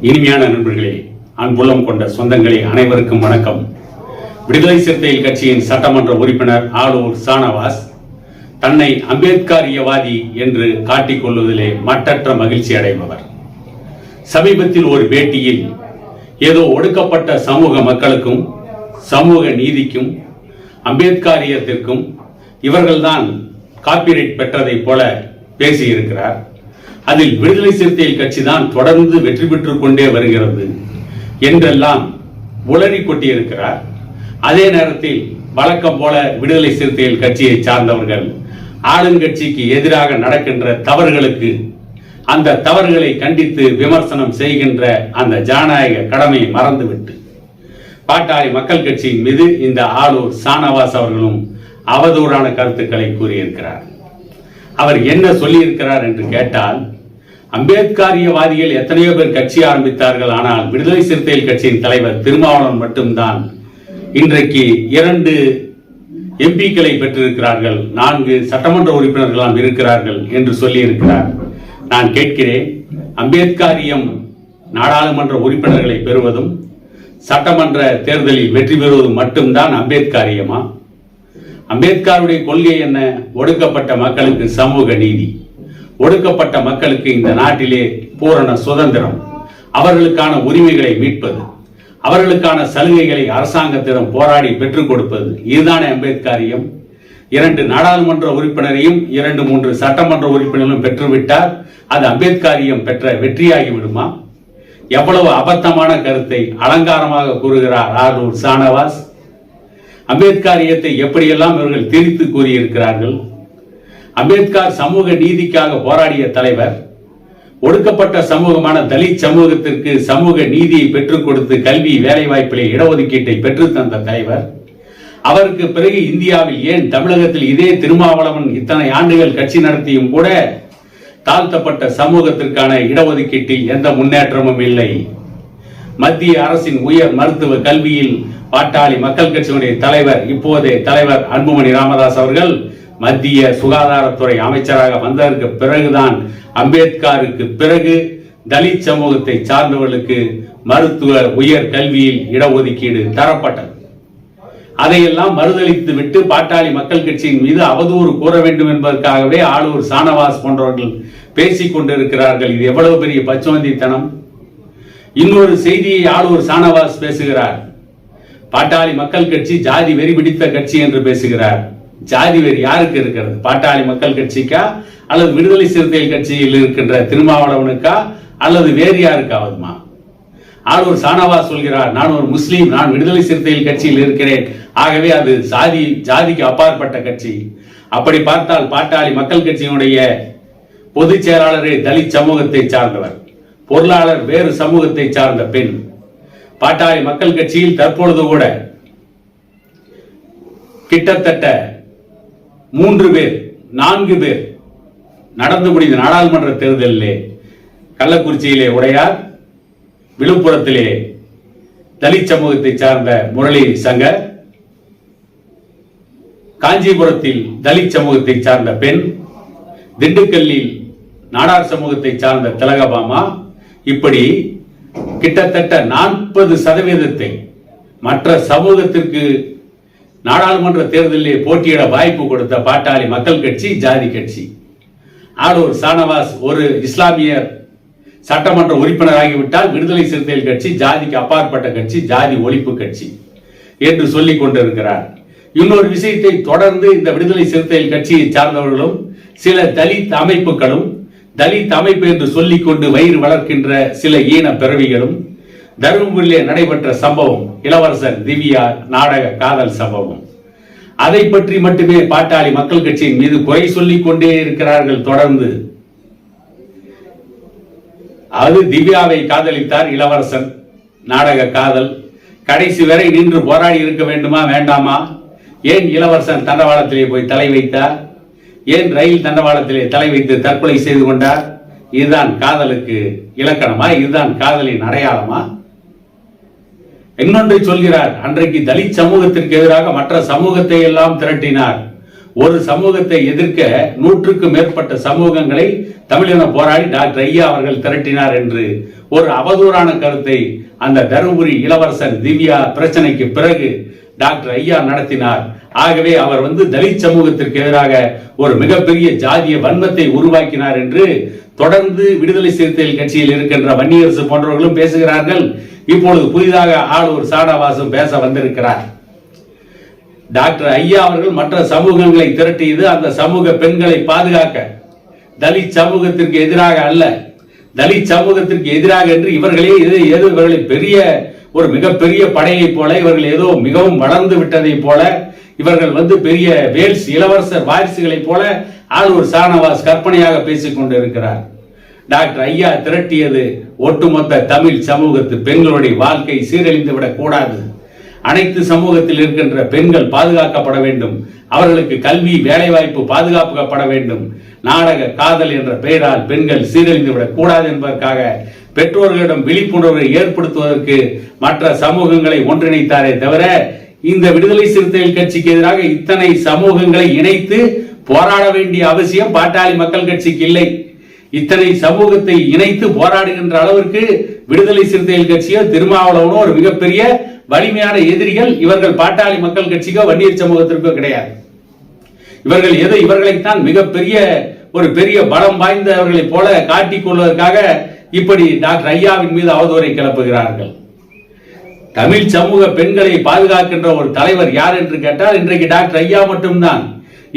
இனிமையான நண்பர்களே, அன்புள்ளம் கொண்ட சொந்தங்களே, அனைவருக்கும் வணக்கம். விடுதலை சிறுத்தைகள் கட்சியின் சட்டமன்ற உறுப்பினர் ஆளூர் ஷானவாஸ் தன்னை அம்பேத்கரியவாதி என்று காட்டிக் கொள்வதிலே மட்டற்ற மகிழ்ச்சி அடைபவர். சமீபத்தில் ஒரு பேட்டியில் ஏதோ ஒடுக்கப்பட்ட சமூக மக்களுக்கும் சமூக நீதிக்கும் அம்பேத்கரியத்திற்கும் இவர்கள்தான் காப்பிரைட் பெற்றதை போல பேசியிருக்கிறார். அதில் விடுதலை சிறுத்தைகள் கட்சி தான் தொடர்ந்து வெற்றி பெற்றுக் கொண்டே வருகிறது என்றெல்லாம் உளறி கொட்டியிருக்கிறார். அதே நேரத்தில் வழக்கம் போல விடுதலை சிறுத்தைகள் கட்சியை சார்ந்தவர்கள் ஆளுங்கட்சிக்கு எதிராக நடக்கின்ற தவறுகளுக்கு அந்த தவறுகளை கண்டித்து விமர்சனம் செய்கின்ற அந்த ஜனநாயக கடமையை மறந்துவிட்டு பாட்டாளி மக்கள் கட்சியின் மீது இந்த ஆளூர் ஷானவாஸ் அவர்களும் அவதூறான கருத்துக்களை கூறியிருக்கிறார். அவர் என்ன சொல்லியிருக்கிறார் என்று கேட்டால், அம்பேத்கரியவாதிகள் எத்தனையோ பேர் கட்சி ஆரம்பித்தார்கள், ஆனால் விடுதலை சிறுத்தைகள் கட்சியின் தலைவர் திருமாவளவன் மட்டும்தான் இன்றைக்கு 2 எம்பிக்களை பெற்றிருக்கிறார்கள், 4 சட்டமன்ற உறுப்பினர்களாம் இருக்கிறார்கள் என்று சொல்லியிருக்கிறார். நான் கேட்கிறேன், அம்பேத்கரியம் நாடாளுமன்ற உறுப்பினர்களை பெறுவதும் சட்டமன்ற தேர்தலில் வெற்றி பெறுவதும் மட்டும்தான் அம்பேத்கரியமா? அம்பேத்கருடைய கொள்கை என்ன? ஒடுக்கப்பட்ட மக்களுக்கு சமூக நீதி, ஒடுக்கப்பட்ட மக்களுக்கு இந்த நாட்டிலே பூரண சுதந்திரம், அவர்களுக்கான உரிமைகளை மீட்பது, அவர்களுக்கான சலுகைகளை அரசாங்கத்திடம் போராடி பெற்றுக் கொடுப்பது, இதுதானே அம்பேத்கரியம். 2 நாடாளுமன்ற உறுப்பினரையும் 2-3 சட்டமன்ற உறுப்பினர்களும் பெற்றுவிட்டால் அது அம்பேத்கரியம் பெற்ற வெற்றியாகி விடுமா? எவ்வளவு அபத்தமான கருத்தை அலங்காரமாக கூறுகிறார் ஆளூர் ஷானவாஸ். அம்பேத்கரியத்தை எப்படியெல்லாம் இவர்கள் திரித்து கூறியிருக்கிறார்கள். அம்பேத்கர் சமூக நீதிக்காக போராடிய தலைவர், ஒடுக்கப்பட்ட சமூகமான தலித் சமூகத்திற்கு சமூக நீதியை பெற்றுக் கொடுத்து கல்வி வேலை வாய்ப்பிலே இடஒதுக்கீட்டை பெற்று தந்த தலைவர். அவருக்கு பிறகு இந்தியாவில் ஏன் தமிழகத்தில் இதே திருமாவளவன் இத்தனை ஆண்டுகள் கட்சி நடத்தியும் கூட தாழ்த்தப்பட்ட சமூகத்திற்கான இடஒதுக்கீட்டில் எந்த முன்னேற்றமும் இல்லை. மத்திய அரசின் உயர் மருத்துவ கல்வியில் பாட்டாளி மக்கள் கட்சியினுடைய தலைவர், இப்போதைய தலைவர் அன்புமணி ராமதாஸ் அவர்கள் மத்திய சுகாதாரத்துறை அமைச்சராக வந்ததற்கு பிறகுதான் அம்பேத்கருக்கு பிறகு தலித் சமூகத்தை சார்ந்தவர்களுக்கு மருத்துவ உயர் கல்வியில் இடஒதுக்கீடு தரப்பட்டது. அதையெல்லாம் மறுதளித்து விட்டு பாட்டாளி மக்கள் கட்சியின் மீது அவதூறு கூற வேண்டும் என்பதற்காகவே ஆளூர் ஷானவாஸ் போன்றவர்கள் பேசிக் கொண்டிருக்கிறார்கள். இது எவ்வளவு பெரிய பச்சுவந்தித்தனம்! இன்னொரு செய்தியை ஆளூர் ஷானவாஸ் பேசுகிறார். பாட்டாளி மக்கள் கட்சி ஜாதி வெறி பிடித்த கட்சி என்று பேசுகிறார். ஜாதி வெறி யாருக்கு இருக்கிறது? பாட்டாளி மக்கள் கட்சிக்கா, அல்லது விடுதலை சிறுத்தைகள் கட்சியில் இருக்கின்ற திருமாவளவனுக்கா, அல்லது வேறு யாருக்காவதுமா? ஆளூர் ஷானவாஸ் சொல்கிறார், நான் ஒரு முஸ்லீம், நான் விடுதலை சிறுத்தைகள் கட்சியில் இருக்கிறேன், ஆகவே அது ஜாதிக்கு அப்பாற்பட்ட கட்சி. அப்படி பார்த்தால் பாட்டாளி மக்கள் கட்சியினுடைய பொதுச் செயலாளரே தலித் சமூகத்தை சார்ந்தவர், பொருளாளர் வேறு சமூகத்தை சார்ந்த பெண். பாட்டாளி மக்கள் கட்சியில் தற்பொழுது கூட கிட்டத்தட்ட 3 பேர் 4 பேர் நடந்து முடிந்த நாடாளுமன்ற தேர்தலிலே கள்ளக்குறிச்சியிலே உடையார், விழுப்புரத்திலே தலித் சமூகத்தை சார்ந்த முரளி சங்கர், காஞ்சிபுரத்தில் தலித் சமூகத்தை சார்ந்த பெண், திண்டுக்கல்லில் நாடார் சமூகத்தை சார்ந்த திலகபாமா, இப்படி கிட்டத்தட்ட 40% மற்ற சமூகத்திற்கு நாடாளுமன்ற தேர்தலிலே போட்டியிட வாய்ப்பு கொடுத்த பாட்டாளி மக்கள் கட்சி ஜாதி கட்சி. ஆளூர் ஷானவாஸ் ஒரு இஸ்லாமியர் சட்டமன்ற உறுப்பினர் ஆகிவிட்டால் விடுதலை சிறுத்தைகள் கட்சி ஜாதிக்கு அப்பாற்பட்ட கட்சி, ஜாதி ஒழிப்பு கட்சி என்று சொல்லிக் கொண்டிருக்கிறார். இன்னொரு விஷயத்தை தொடர்ந்து இந்த விடுதலை சிறுத்தைகள் கட்சியை சார்ந்தவர்களும் சில தலித் அமைப்புகளும், தலித் அமைப்பு என்று சொல்லிக் கொண்டு வயிறு வளர்க்கின்ற சில ஈன பிறவிகளும், தருமபுரியிலே நடைபெற்ற சம்பவம், இளவரசர் திவ்யா நாடக காதல் சம்பவம், அதை பற்றி மட்டுமே பாட்டாளி மக்கள் கட்சியின் மீது குறை சொல்லிக் கொண்டே இருக்கிறார்கள் தொடர்ந்து. அது திவ்யாவை காதலித்தார் இளவரசன், நாடக காதல், கடைசி வரை நின்று போராடி இருக்க வேண்டுமா வேண்டாமா? ஏன் இளவரசன் தண்டவாளத்திலே போய் தலை வைத்தார்? ஏன் ரயில் தண்டவாளத்திலே தலை வைத்து தற்கொலை செய்து கொண்டார்? இதுதான் காதலுக்கு இலக்கணமா? இதுதான் காதலின் அடையாளமா? இன்னொன்றை சொல்கிறார், அன்றைக்கு தலித் சமூகத்திற்கு எதிராக மற்ற சமூகத்தை எல்லாம் திரட்டினார். ஒரு சமூகத்தை எதிர்க்க 100க்கும் மேற்பட்ட சமூகங்களை தமிழின போராடி டாக்டர் ஐயா அவர்கள் திரட்டினார் என்று ஒரு அவதூறான கருத்தை அந்த தருமபுரி இளவரசர் திவ்யா பிரச்சனைக்கு பிறகு டாக்டர் ஐயா நடத்தினார். ஆகவே அவர் தலித் சமூகத்திற்கு எதிராக ஒரு மிகப்பெரிய ஜாதிய வன்மத்தை உருவாக்கினார் என்று தொடர்ந்து விடுதலை சிறுத்தைகள் கட்சியில் இருக்கின்ற வன்னியரசு போன்றவர்களும் பேசுகிறார்கள். இப்பொழுது புதிதாக ஆளூர் சானவாசும் பேச வந்திருக்கிறார். டாக்டர் ஐயா அவர்கள் மற்ற சமூகங்களை திரட்டியது அந்த சமூக பெண்களை பாதுகாக்க, தலித் சமூகத்திற்கு எதிராக அல்ல. தலித் சமூகத்திற்கு எதிராக என்று இவர்களே இவர்களை பெரிய ஒரு மிகப்பெரிய படையை போல, இவர்கள் ஏதோ மிகவும் வளர்ந்து விட்டதை போல, இவர்கள் பெரிய வேல்ஸ் இளவரசர் வாரிசுகளை போல ஆளூர் சானவாஸ் கற்பனையாக பேசிக் கொண்டிருக்கிறார். டாக்டர் ஐயா திரட்டியது ஒட்டுமொத்த தமிழ் சமூகத்து பெண்களுடைய வாழ்க்கை சீரழிந்து விடக் கூடாது. அனைத்து சமூகத்தில் இருக்கின்ற பெண்கள் பாதுகாக்கப்பட வேண்டும். அவர்களுக்கு கல்வி வேலைவாய்ப்பு பாதுகாக்கப்பட வேண்டும். நாடக காதல் என்ற பெயரால் பெண்கள் சீரழிந்து விடக் கூடாது என்பதற்காக பெற்றோர்களிடம் விழிப்புணர்வை ஏற்படுத்துவதற்கு மற்ற சமூகங்களை ஒன்றிணைத்தாரே தவிர இந்த விடுதலை சிறுத்தைகள் கட்சிக்கு எதிராக இத்தனை சமூகங்களை இணைத்து போராட வேண்டிய அவசியம் பாட்டாளி மக்கள் கட்சிக்கு இல்லை. இத்தனை சமூகத்தை இணைத்து போராடுகின்ற அளவிற்கு விடுதலை சிறுத்தைகள் கட்சியோ திருமாவளவனோ ஒரு மிகப்பெரிய வலிமையான எதிரிகள் இவர்கள் பாட்டாளி மக்கள் கட்சிக்கோ வன்னியர் சமூகத்திற்கோ கிடையாது. இவர்கள் இவர்களைத்தான் மிகப்பெரிய ஒரு பெரிய பலம் வாய்ந்தவர்களைப் போல காட்டிக் கொள்வதற்காக இப்படி டாக்டர் ஐயாவின் மீது அவதூறை கிளப்புகிறார்கள். தமிழ் சமூக பெண்களை பாதுகாக்கின்ற ஒரு தலைவர் யார் என்று கேட்டால் இன்றைக்கு டாக்டர் ஐயா மட்டும்தான்.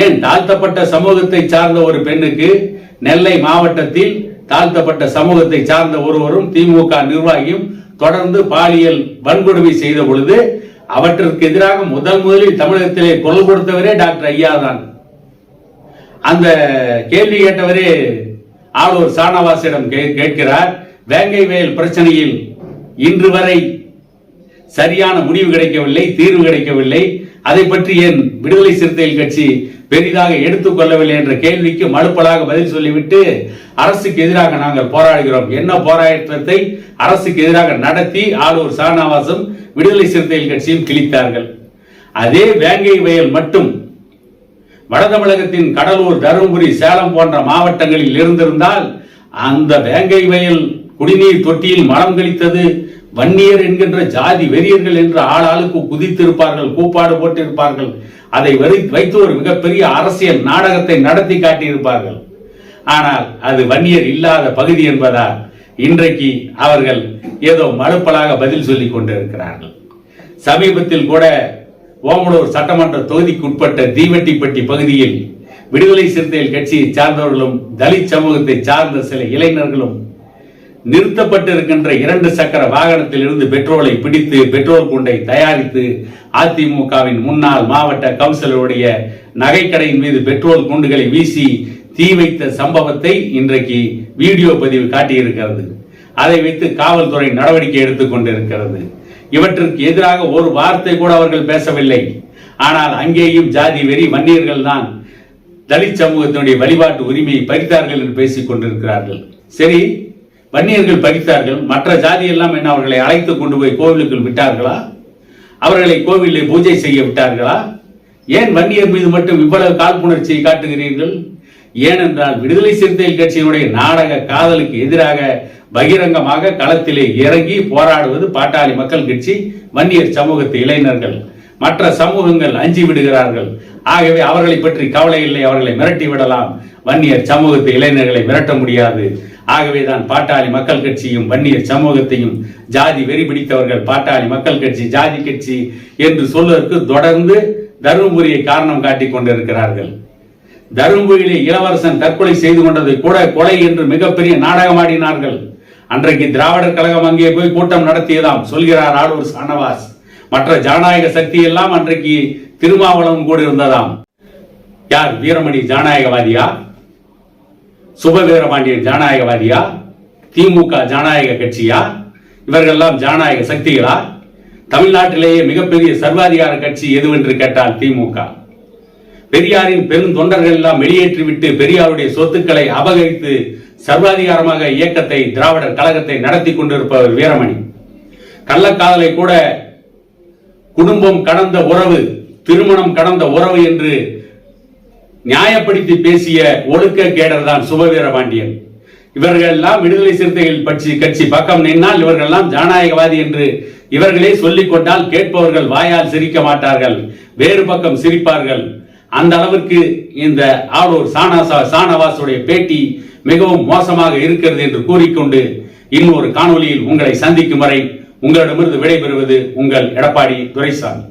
ஏன் தாழ்த்தப்பட்ட சமூகத்தை சார்ந்த ஒரு பெண்ணுக்கு நெல்லை மாவட்டத்தில் தாழ்த்தப்பட்ட சமூகத்தை சார்ந்த ஒருவரும் திமுக நிர்வாகியும் தொடர்ந்து பாலியல் வன்கொடுமை செய்த பொழுது அவற்றிற்கு எதிராக முதலில் தமிழகத்திலே குரல் கொடுத்தவரே டாக்டர் ஐயா தான். அந்த கேள்வி கேட்டவரே ஆளூர் சானவாசிடம் கேட்கிறார், வேங்கை வயல் பிரச்சனையில் இன்று வரை சரியான முடிவு கிடைக்கவில்லை, தீர்வு கிடைக்கவில்லை, அதை பற்றி ஏன் விடுதலை சிறுத்தைகள் கட்சி பெரிதாக எடுத்துக் கொள்ளவில்லை என்ற கேள்விக்கு மறுப்பலாக பதில் சொல்லிவிட்டு அரசுக்கு எதிராக நாங்கள் போராடுகிறோம். என்ன போராட்டத்தை அரசுக்கு எதிராக நடத்தி ஆளூர் சானவாசும் விடுதலை சிறுத்தைகள் கட்சியும் கிழித்தார்கள். அதே வேங்கை வயல் மட்டும் வட தமிழகத்தின் கடலூர், தருமபுரி, சேலம் போன்ற மாவட்டங்களில் இருந்திருந்தால் அந்த வேங்கை வயல் குடிநீர் தொட்டியில் மலம் கழித்தது வன்னியர் என்கின்ற ஜாதி வெறியர்கள் என்று ஆளாளுக்கு குதித்திருப்பார்கள், கூப்பாடு போட்டிருப்பார்கள். அதை வைத்து ஒரு மிகப்பெரிய அரசியல் நாடகத்தை நடத்தி காட்டியிருப்பார்கள். ஆனால் அது வன்னியர் இல்லாத பகுதி என்பதால் இன்றைக்கு அவர்கள் ஏதோ மறுப்பலாக பதில் சொல்லிக் கொண்டிருக்கிறார்கள். சமீபத்தில் கூட ஓமலூர் சட்டமன்ற தொகுதிக்கு உட்பட்ட தீவெட்டிப்பட்டி பகுதியில் விடுதலை சிறுத்தைகள் கட்சியை சார்ந்தவர்களும் தலித் சமூகத்தை சார்ந்த சில இளைஞர்களும் நிறுத்தப்பட்டிருக்கின்ற 2 சக்கர வாகனத்தில் இருந்து பெட்ரோலை பிடித்து பெட்ரோல் குண்டை தயாரித்து அதிமுகவின் முன்னாள் மாவட்ட கவுன்சிலருடைய நகைக்கடையின் மீது பெட்ரோல் குண்டுகளை வீசி தீ வைத்த சம்பவத்தை இன்றைக்கு வீடியோ பதிவு காட்டியிருக்கிறது. அதை வைத்து காவல்துறை நடவடிக்கை எடுத்துக் கொண்டிருக்கிறது. இவற்றிற்கு எதிராக ஒரு வார்த்தை கூட அவர்கள் பேசவில்லை. ஆனால் அங்கேயும் ஜாதி வெறி வன்னியர்கள் தான் தலித் சமூகத்தினுடைய வழிபாட்டு உரிமையை பறித்தார்கள் என்று பேசிக் கொண்டிருக்கிறார்கள். சரி, வன்னியர்கள் பறித்தார்கள், மற்ற ஜாதி எல்லாம் என்ன அவர்களை அழைத்து கொண்டு போய் கோவிலுக்குள் விட்டார்களா? அவர்களை கோவிலில் பூஜை செய்ய விட்டார்களா? ஏன் வன்னியர் மீது மட்டும் இவ்வளவு காழ்ப்புணர்ச்சியை காட்டுகிறீர்கள்? ஏனென்றால் விடுதலை சிறுத்தைகள் கட்சியினுடைய நாடக காதலுக்கு எதிராக பகிரங்கமாக களத்திலே இறங்கி போராடுவது பாட்டாளி மக்கள் கட்சி, வன்னியர் சமூகத்து இளைஞர்கள். மற்ற சமூகங்கள் அஞ்சி விடுகிறார்கள். ஆகவே அவர்களை பற்றி கவலை இல்லை, அவர்களை மிரட்டி விடலாம். வன்னியர் சமூகத்து இளைஞர்களை மிரட்ட முடியாது. ஆகவேதான் பாட்டாளி மக்கள் கட்சியும் வன்னியர் சமூகத்தையும் ஜாதி வெறி பிடித்தவர்கள் பாட்டாளி மக்கள் கட்சி ஜாதி கட்சி என்று சொல்வதற்கு தொடர்ந்து தருமபுரியை காரணம் காட்டிக் கொண்டிருக்கிறார்கள். தருமபுரியிலே இளவரசன் தற்கொலை செய்து கொண்டதை கூட கொலை என்று மிகப்பெரிய நாடகமாடினார்கள். அன்றைக்கு திராவிடர் கழகம் அங்கே போய் கூட்டம் நடத்தியதாம் சொல்கிறார் ஆளூர் சானவாஸ். மற்ற ஜனநாயக சக்தி எல்லாம் அன்றைக்கு திருமாவளவன் கூட இருந்ததாம். யார் வீரமணி ஜனநாயகவாதியா? சுபவீரபாண்டியன் ஜனநாயகவாதியா? திமுக ஜனநாயக கட்சியா? இவர்கள் எல்லாம் ஜனநாயக சக்திகளா? தமிழ்நாட்டிலேயே மிகப்பெரிய சர்வாதிகார கட்சி எதுவென்று கேட்டால் திமுக. பெரியாரின் பெரும் தொண்டர்கள் எல்லாம் வெளியேற்றிவிட்டு பெரியாருடைய சொத்துக்களை அபகரித்து சர்வாதிகாரமாக இயக்கத்தை திராவிடர் கழகத்தை நடத்தி கொண்டிருப்பவர் வீரமணி. கள்ளக்காதலை கூட குடும்பம் கடந்த உறவு, திருமணம் கடந்த உறவு என்று நியாயப்படுத்தி பேசிய ஒழுக்க கேடர் தான் சுபவீரபாண்டியன். இவர்கள் எல்லாம் விடுதலை சிறுத்தைகள் கட்சி பக்கம் நின்னால் இவர்கள் எல்லாம் ஜனநாயகவாதி என்று இவர்களே சொல்லிக் கொண்டால் கேட்பவர்கள் வாயால் சிரிக்க மாட்டார்கள், வேறு பக்கம் சிரிப்பார்கள். அந்த அளவிற்கு இந்த ஆளூர் சானவாசுடைய பேட்டி மிகவும் மோசமாக இருக்கிறது என்று கூறிக்கொண்டு இன்னொரு காணொலியில் உங்களை சந்திக்கும் வரை உங்களிடமிருந்து விடைபெறுவது உங்கள் எடப்பாடி துரைசாமி.